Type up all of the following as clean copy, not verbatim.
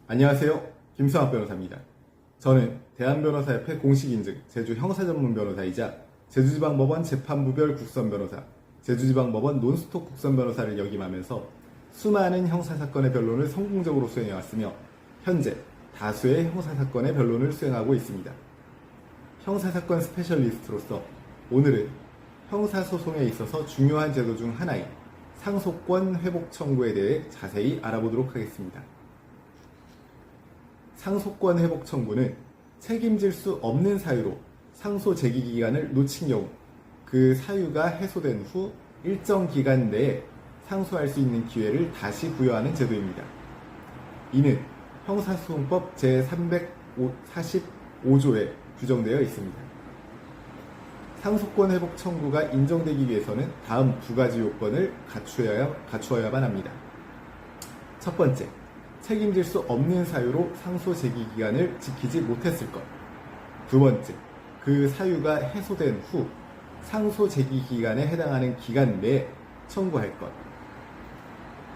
안녕하세요. 김성학 변호사입니다. 저는 대한변호사협회 공식인증 제주 형사전문변호사이자 제주지방법원 재판부별 국선변호사, 제주지방법원 논스톱 국선변호사를 역임하면서 수많은 형사사건의 변론을 성공적으로 수행해왔으며 현재 다수의 형사사건의 변론을 수행하고 있습니다. 형사사건 스페셜리스트로서 오늘은 형사소송에 있어서 중요한 제도 중 하나인 상소권 회복 청구에 대해 자세히 알아보도록 하겠습니다. 상소권 회복 청구는 책임질 수 없는 사유로 상소 제기 기간을 놓친 경우 그 사유가 해소된 후 일정 기간 내에 상소할 수 있는 기회를 다시 부여하는 제도입니다. 이는 형사소송법 제345조에 규정되어 있습니다. 상소권 회복 청구가 인정되기 위해서는 다음 두 가지 요건을 갖추어야만 합니다. 첫 번째, 책임질 수 없는 사유로 상소 제기 기간을 지키지 못했을 것. 두 번째, 그 사유가 해소된 후 상소 제기 기간에 해당하는 기간 내에 청구할 것.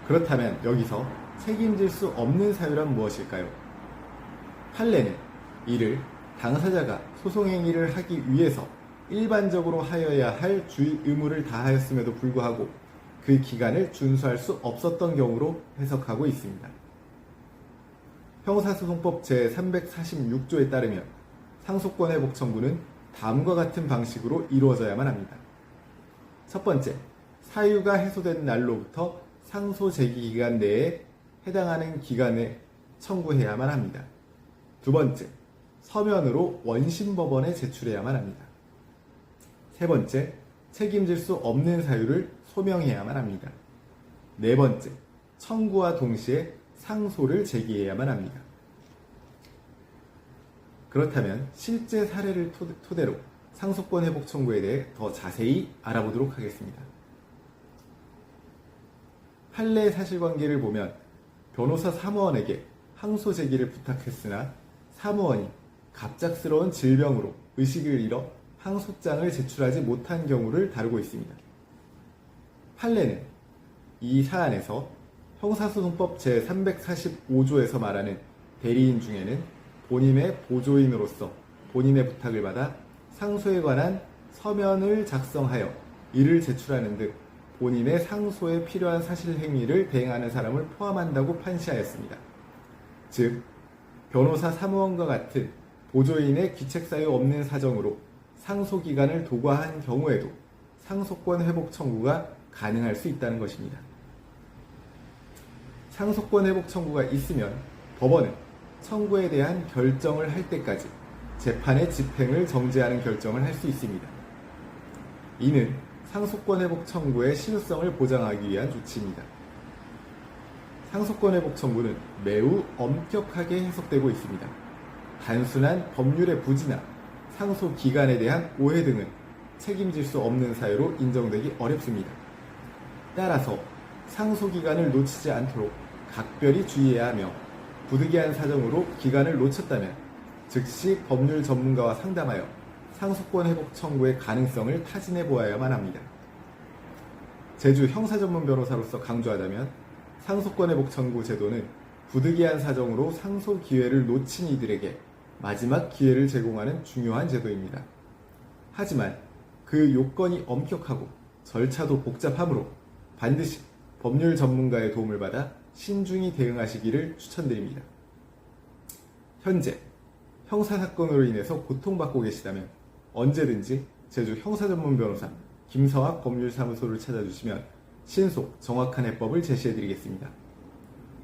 그렇다면 여기서 책임질 수 없는 사유란 무엇일까요? 판례는 이를 당사자가 소송행위를 하기 위해서 일반적으로 하여야 할 주의 의무를 다하였음에도 불구하고 그 기간을 준수할 수 없었던 경우로 해석하고 있습니다. 형사소송법 제346조에 따르면 상소권 회복 청구는 다음과 같은 방식으로 이루어져야만 합니다. 첫 번째, 사유가 해소된 날로부터 상소 제기 기간 내에 해당하는 기간에 청구해야만 합니다. 두 번째, 서면으로 원심법원에 제출해야만 합니다. 세 번째, 책임질 수 없는 사유를 소명해야만 합니다. 네 번째, 청구와 동시에 상소를 제기해야만 합니다. 그렇다면 실제 사례를 토대로 상소권 회복 청구에 대해 더 자세히 알아보도록 하겠습니다. 판례 사실관계를 보면 변호사 사무원에게 항소 제기를 부탁했으나 사무원이 갑작스러운 질병으로 의식을 잃어 항소장을 제출하지 못한 경우를 다루고 있습니다. 판례는 이 사안에서 형사소송법 제345조에서 말하는 대리인 중에는 본인의 보조인으로서 본인의 부탁을 받아 상소에 관한 서면을 작성하여 이를 제출하는 등 본인의 상소에 필요한 사실 행위를 대행하는 사람을 포함한다고 판시하였습니다. 즉, 변호사 사무원과 같은 보조인의 귀책사유 없는 사정으로 상소 기간을 도과한 경우에도 상소권 회복 청구가 가능할 수 있다는 것입니다. 상소권 회복 청구가 있으면 법원은 청구에 대한 결정을 할 때까지 재판의 집행을 정지하는 결정을 할 수 있습니다. 이는 상소권 회복 청구의 신우성을 보장하기 위한 조치입니다. 상소권 회복 청구는 매우 엄격하게 해석되고 있습니다. 단순한 법률의 부지나 상소 기간에 대한 오해 등은 책임질 수 없는 사유로 인정되기 어렵습니다. 따라서 상소 기간을 놓치지 않도록 각별히 주의해야 하며 부득이한 사정으로 기간을 놓쳤다면 즉시 법률 전문가와 상담하여 상소권 회복 청구의 가능성을 타진해 보아야만 합니다. 제주 형사전문 변호사로서 강조하자면 상소권 회복 청구 제도는 부득이한 사정으로 상소 기회를 놓친 이들에게 마지막 기회를 제공하는 중요한 제도입니다. 하지만 그 요건이 엄격하고 절차도 복잡하므로 반드시 법률 전문가의 도움을 받아 신중히 대응하시기를 추천드립니다. 현재 형사사건으로 인해서 고통받고 계시다면 언제든지 제주 형사전문 변호사 김성학 법률사무소를 찾아주시면 신속 정확한 해법을 제시해드리겠습니다.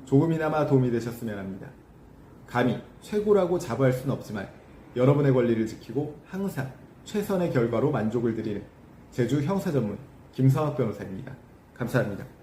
조금이나마 도움이 되셨으면 합니다. 감히 최고라고 자부할 수는 없지만 여러분의 권리를 지키고 항상 최선의 결과로 만족을 드리는 제주 형사전문 김성학 변호사입니다. 감사합니다.